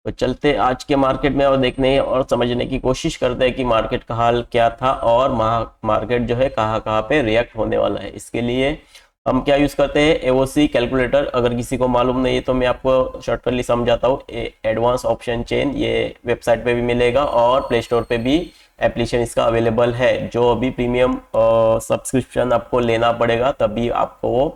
तो चलते आज के मार्केट में और देखने और समझने की कोशिश करते हैं कि मार्केट का हाल क्या था और मार्केट जो है कहाँ कहाँ पे रिएक्ट होने वाला है। इसके लिए हम क्या यूज़ करते हैं, एओसी कैलकुलेटर। अगर किसी को मालूम नहीं है तो मैं आपको शॉर्टकटली समझाता हूँ। एडवांस ऑप्शन चेन, ये वेबसाइट पे भी मिलेगा और प्ले स्टोर पे भी एप्लीकेशन इसका अवेलेबल है। जो अभी प्रीमियम सब्सक्रिप्शन आपको लेना पड़ेगा तभी आपको वो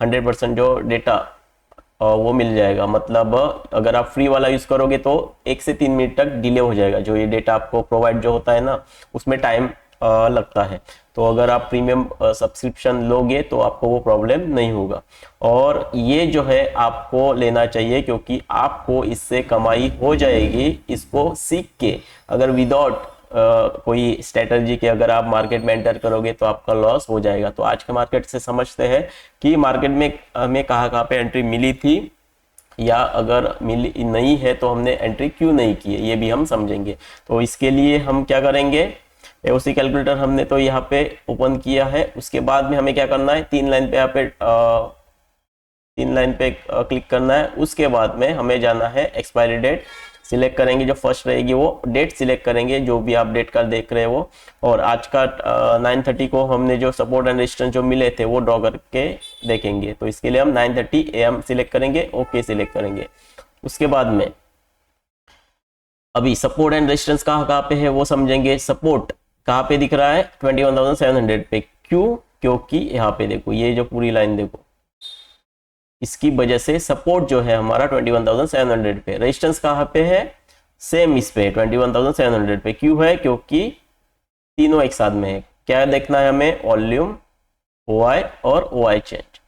100% जो डेटा वो मिल जाएगा। मतलब अगर आप फ्री वाला यूज़ करोगे तो 1 से 3 मिनट तक डिले हो जाएगा। जो ये डेटा आपको प्रोवाइड जो होता है ना, उसमें टाइम लगता है। तो अगर आप प्रीमियम सब्सक्रिप्शन लोगे तो आपको वो प्रॉब्लम नहीं होगा। और ये जो है आपको लेना चाहिए क्योंकि आपको इससे कमाई हो जाएगी इसको सीख के। अगर विदाउट कोई स्ट्रेटजी के अगर आप मार्केट में एंटर करोगे तो आपका लॉस हो जाएगा। तो आज के मार्केट से समझते हैं कि मार्केट में हमें कहाँ कहाँ पे एंट्री मिली थी, या अगर मिली नहीं है तो हमने एंट्री क्यों नहीं की है, ये भी हम समझेंगे। तो इसके लिए हम क्या करेंगे, एओसी कैलकुलेटर हमने तो यहाँ पे ओपन किया है। उसके बाद में हमें क्या करना है, 3 लाइन पे यहाँ पे 3 लाइन पे क्लिक करना है। उसके बाद में हमें जाना है एक्सपायरी डेट सिलेक्ट करेंगे, जो फर्स्ट रहेगी वो डेट सिलेक्ट करेंगे, जो भी आप डेट का देख रहे हैं वो। और आज का 9:30 को हमने जो सपोर्ट एंड रेजिस्टेंस जो मिले थे वो ड्रॉ करके देखेंगे। तो इसके लिए हम 9:30 AM सिलेक्ट करेंगे, ओके सिलेक्ट करेंगे। उसके बाद में अभी सपोर्ट एंड रेजिस्टेंस कहाँ कहाँ पे है वो समझेंगे। सपोर्ट कहाँ पे दिख रहा है, 21,700 पे। क्यों, क्योंकि यहाँ पे देखो ये जो पूरी लाइन देखो, इसकी वजह से सपोर्ट जो है हमारा 21,700 पे। रेजिस्टेंस कहाँ पे है, सेम इस पे 21,700 पे। क्यों है, क्योंकि तीनों एक साथ में है। क्या देखना है हमें, वॉल्यूम, ओआई और ओआई चेंज।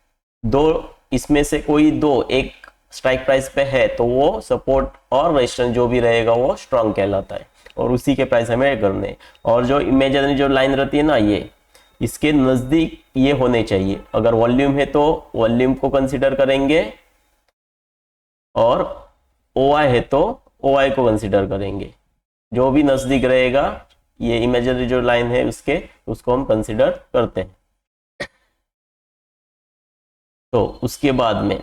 दो इसमें से कोई दो एक स्ट्राइक प्राइस पे है तो वो सपोर्ट और रेजिस्टेंस जो भी रहेगा वो स्ट्रांग कहलाता है, और उसी के प्राइस हमें करने। और जो इमेजिनरी जो लाइन रहती है ना, ये इसके नज़दीक ये होने चाहिए। अगर वॉल्यूम है तो वॉल्यूम को कंसिडर करेंगे, और ओआई है तो ओआई को कंसिडर करेंगे। जो भी नज़दीक रहेगा ये इमेजिनरी जो लाइन है उसके, उसको हम कंसिडर करते हैं। तो उसके बाद में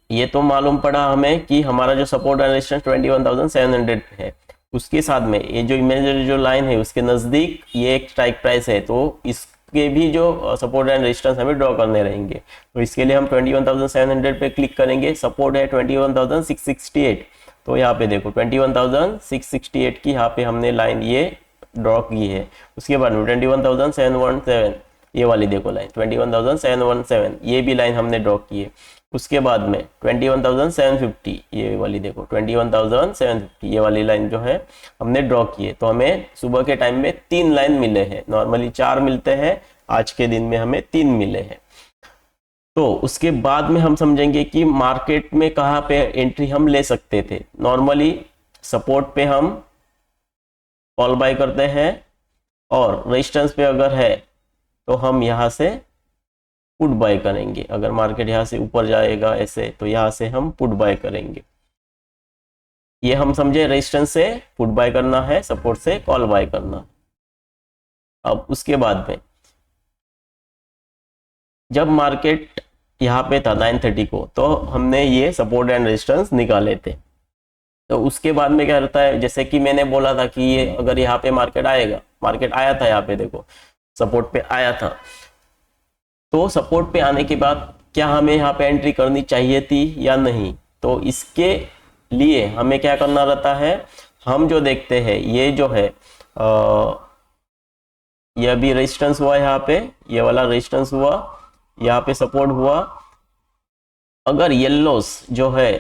ये तो मालूम पड़ा हमें कि हमारा जो सपोर्ट एंड रेजिस्टेंस 21,700 है। उसके साथ में ये जो इमेजिनरी जो लाइन है उसके नज़दीक ये एक स्ट्राइक प्राइस है, तो इसके भी जो सपोर्ट एंड रेजिस्टेंस हमें ड्रॉ करने रहेंगे। तो इसके लिए हम 21,700 पे क्लिक करेंगे। सपोर्ट है 21,668, तो यहाँ पे देखो 21,668 की यहाँ पे हमने लाइन ये ड्रॉ की है। उसके बाद में 21,717, ये वाली देखो लाइन 21,717, ये भी लाइन हमने ड्रॉ की है। उसके बाद में 21,750, ये वाली देखो 21,750, ये वाली लाइन जो है हमने ड्रॉ की है। तो हमें सुबह के टाइम में 3 लाइन मिले हैं, नॉर्मली 4 मिलते हैं, आज के दिन में हमें 3 मिले हैं। तो उसके बाद में हम समझेंगे कि मार्केट में कहाँ पे एंट्री हम ले सकते थे। नॉर्मली सपोर्ट पे हम कॉल बाय करते हैं, और रेजिस्टेंस पे अगर है तो हम यहाँ से पुट बाय करेंगे। अगर मार्केट यहाँ से ऊपर जाएगा ऐसे तो यहाँ से हम पुट बाय करेंगे। ये हम समझे, रेजिस्टेंस से पुट बाय करना है, सपोर्ट से कॉल बाय करना। अब उसके बाद में जब मार्केट यहाँ पे था 9:30 को, तो हमने ये सपोर्ट एंड रेजिस्टेंस निकाले थे। तो उसके बाद में क्या रहता है, जैसे कि मैंने बोला था कि ये अगर यहाँ पे मार्केट आएगा, मार्केट आया था यहाँ पे देखो सपोर्ट पे आया था, तो सपोर्ट पे आने के बाद क्या हमें यहाँ पे एंट्री करनी चाहिए थी या नहीं। तो इसके लिए हमें क्या करना रहता है, हम जो देखते हैं ये जो है ये अभी रेजिस्टेंस हुआ यहाँ पे, ये वाला रेजिस्टेंस हुआ, यहाँ पे सपोर्ट हुआ। अगर येल्लोस जो है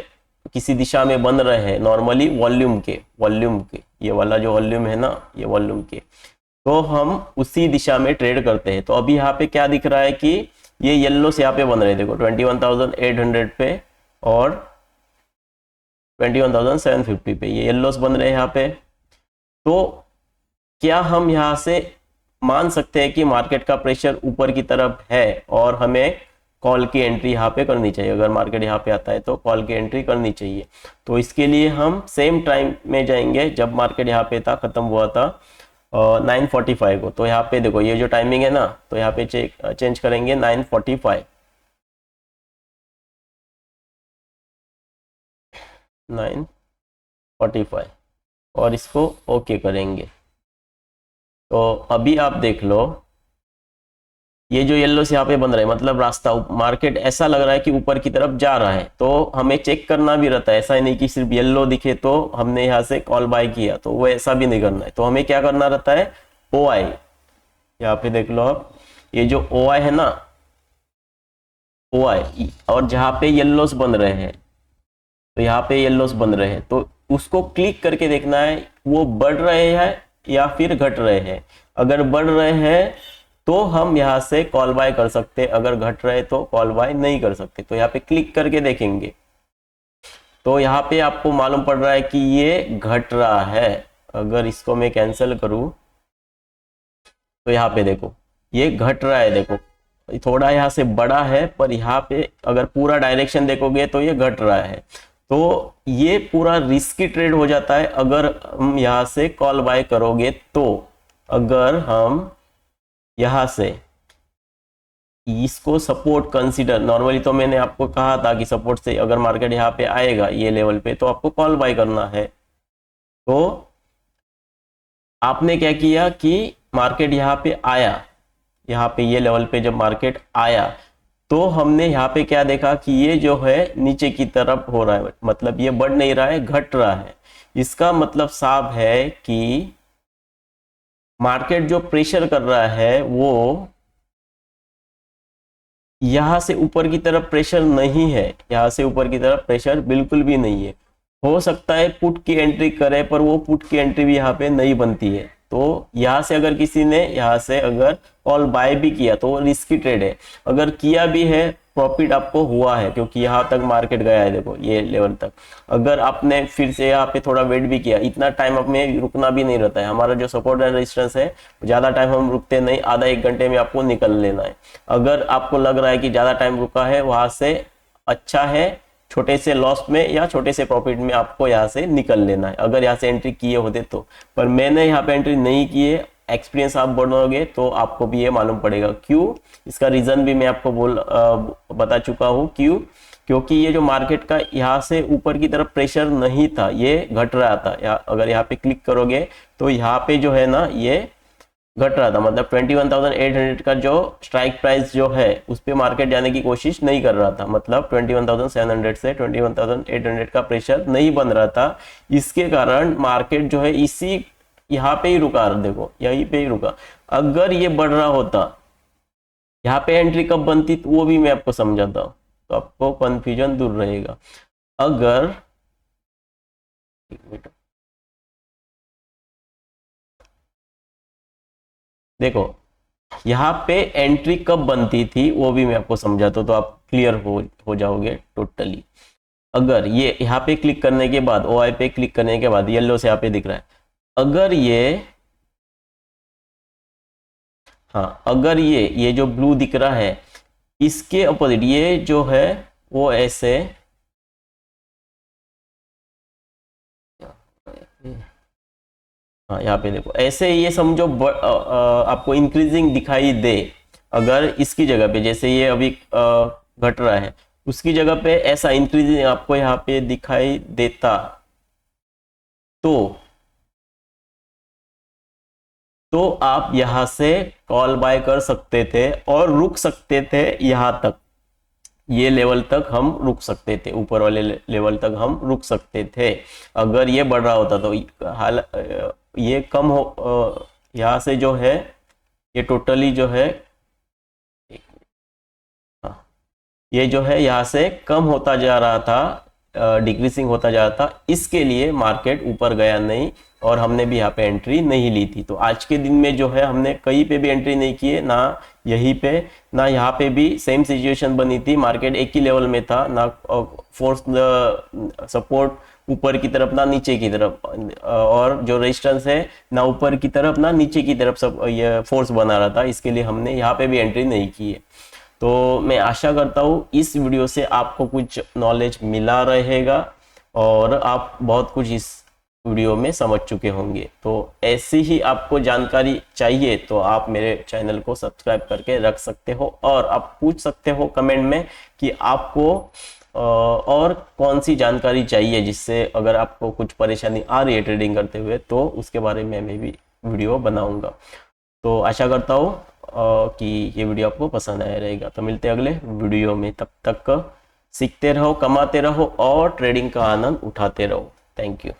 किसी दिशा में बन रहे हैं, नॉर्मली वॉल्यूम के ये वाला जो वॉल्यूम है ना, ये वॉल्यूम के, तो हम उसी दिशा में ट्रेड करते हैं। तो अभी यहाँ पे क्या दिख रहा है कि ये येल्लो से यहाँ पे बन रहे हैं देखो 21,800 पे और 21,750 पे, ये येल्लोस बन रहे हैं यहाँ पे। तो क्या हम यहाँ से मान सकते हैं कि मार्केट का प्रेशर ऊपर की तरफ है और हमें कॉल की एंट्री यहाँ पे करनी चाहिए। अगर मार्केट यहाँ पे आता है तो कॉल की एंट्री करनी चाहिए। तो इसके लिए हम सेम टाइम में जाएंगे जब मार्केट यहाँ पे था, खत्म हुआ था 9:45 को। तो यहाँ पे देखो ये जो टाइमिंग है ना, तो यहाँ पे चेंज करेंगे 9:45, 9 45 और इसको ओके करेंगे। तो अभी आप देख लो, ये जो येलो से यहाँ पे बन रहा है मतलब रास्ता, मार्केट ऐसा लग रहा है कि ऊपर की तरफ जा रहा है। तो हमें चेक करना भी रहता है, ऐसा ही नहीं कि सिर्फ येलो दिखे तो हमने यहाँ से कॉल बाय किया, तो वो ऐसा भी नहीं करना है। तो हमें क्या करना रहता है, ओ आई, यहाँ पे देख लो आप, ये जो ओ आई है ना, ओ आई, और जहाँ पे येल्लोस बन रहे हैं, तो यहाँ पे येल्लोस बन रहे हैं, तो उसको क्लिक करके देखना है वो बढ़ रहे हैं या फिर घट रहे हैं। अगर बढ़ रहे हैं तो हम यहाँ से कॉल बाय कर सकते, अगर घट रहे तो कॉल बाय नहीं कर सकते। तो यहाँ पे क्लिक करके देखेंगे तो यहाँ पे आपको मालूम पड़ रहा है कि ये घट रहा है। अगर इसको मैं कैंसिल करूं तो यहाँ पे देखो ये घट रहा है, देखो थोड़ा यहाँ से बड़ा है, पर यहाँ पे अगर पूरा डायरेक्शन देखोगे तो ये घट रहा है। तो ये पूरा रिस्की ट्रेड हो जाता है अगर हम यहाँ से कॉल बाय करोगे तो। अगर हम यहाँ से इसको सपोर्ट कंसीडर, नॉर्मली तो मैंने आपको कहा था कि सपोर्ट से अगर मार्केट यहाँ पे आएगा ये लेवल पे तो आपको कॉल बाय करना है। तो आपने क्या किया कि मार्केट यहाँ पे आया, यहाँ पे ये लेवल पे जब मार्केट आया तो हमने यहाँ पे क्या देखा कि ये जो है नीचे की तरफ हो रहा है, मतलब ये बढ़ नहीं रहा है, घट रहा है। इसका मतलब साफ है कि मार्केट जो प्रेशर कर रहा है वो यहां से ऊपर की तरफ प्रेशर नहीं है, यहां से ऊपर की तरफ प्रेशर बिल्कुल भी नहीं है। हो सकता है पुट की एंट्री करे, पर वो पुट की एंट्री भी यहाँ पे नहीं बनती है। तो यहाँ से अगर किसी ने यहाँ से अगर कॉल बाय भी किया तो वो रिस्की ट्रेड है। अगर किया भी है प्रॉफिट आपको हुआ है, क्योंकि यहाँ तक मार्केट गया है, देखो ये लेवल तक। अगर आपने फिर से यहाँ पे थोड़ा वेट भी किया, इतना टाइम अपने रुकना भी नहीं रहता है। हमारा जो सपोर्ट एंड रेजिस्टेंस है ज्यादा टाइम हम रुकते नहीं, आधा एक घंटे में आपको निकल लेना है। अगर आपको लग रहा है कि ज्यादा टाइम रुका है, वहां से अच्छा है छोटे से लॉस में या छोटे से प्रॉफिट में आपको यहाँ से निकल लेना है, अगर यहाँ से एंट्री किए होते तो। पर मैंने यहाँ पे एंट्री नहीं की है। एक्सपीरियंस आप बढ़ोगे तो आपको भी ये मालूम पड़ेगा क्यों। इसका रीजन भी मैं आपको बता चुका हूँ क्यों। क्योंकि ये जो मार्केट का यहाँ से ऊपर की तरफ प्रेशर नहीं था, ये घट रहा था। अगर यहाँ पे क्लिक करोगे तो यहाँ पे जो है ना ये घट रहा था, मतलब 21,800 का जो स्ट्राइक प्राइस जो है उस पे मार्केट जाने की कोशिश नहीं कर रहा था। मतलब 21,700 से 21,800 का प्रेशर नहीं बन रहा था। इसके कारण मार्केट जो है इसी यहाँ पे ही रुका, देखो यहीं पे ही रुका। अगर ये बढ़ रहा होता, यहाँ पे एंट्री कब बनती तो वो भी मैं आपको समझाता हूँ, तो आपको कंफ्यूजन दूर रहेगा। अगर देखो यहाँ पे एंट्री कब बनती थी वो भी मैं आपको समझाता हूँ, तो आप क्लियर हो जाओगे टोटली। अगर ये यहाँ पे क्लिक करने के बाद, ओ आई पे क्लिक करने के बाद, येलो से यहाँ पे दिख रहा है, अगर ये, हाँ अगर ये जो ब्लू दिख रहा है इसके अपोजिट ये जो है वो ऐसे, हाँ यहाँ पे देखो ऐसे ये समझो आपको इंक्रीजिंग दिखाई दे। अगर इसकी जगह पे जैसे ये अभी घट रहा है, उसकी जगह पे ऐसा इंक्रीजिंग आपको यहाँ पे दिखाई देता तो आप यहाँ से कॉल बाय कर सकते थे और रुक सकते थे। यहाँ तक ये लेवल तक हम रुक सकते थे, ऊपर वाले लेवल तक हम रुक सकते थे। अगर ये बढ़ रहा होता तो हाल ये कम हो, यहाँ से जो है ये टोटली जो है, ये जो है यहाँ से कम होता जा रहा था, डिक्रीसिंग होता जा रहा था। इसके लिए मार्केट ऊपर गया नहीं और हमने भी यहाँ पे एंट्री नहीं ली थी। तो आज के दिन में जो है हमने कहीं पे भी एंट्री नहीं की है, ना यहीं पे ना यहाँ पे भी सेम सिचुएशन बनी थी। मार्केट एक ही लेवल में था, ना फोर्स सपोर्ट ऊपर की तरफ ना नीचे की तरफ, और जो रेजिस्टेंस है ना ऊपर की तरफ ना नीचे की तरफ, सब ये फोर्स बना रहा था। इसके लिए हमने यहाँ पे भी एंट्री नहीं की है। तो मैं आशा करता हूँ इस वीडियो से आपको कुछ नॉलेज मिला रहेगा और आप बहुत कुछ इस वीडियो में समझ चुके होंगे। तो ऐसी ही आपको जानकारी चाहिए तो आप मेरे चैनल को सब्सक्राइब करके रख सकते हो और आप पूछ सकते हो कमेंट में कि आपको और कौन सी जानकारी चाहिए जिससे अगर आपको कुछ परेशानी आ रही है ट्रेडिंग करते हुए तो उसके बारे में मैं भी वीडियो बनाऊंगा। तो आशा करता हूँ कि ये वीडियो आपको पसंद आया रहेगा। तो मिलते हैं अगले वीडियो में, तब तक सीखते रहो, कमाते रहो और ट्रेडिंग का आनंद उठाते रहो। Thank you.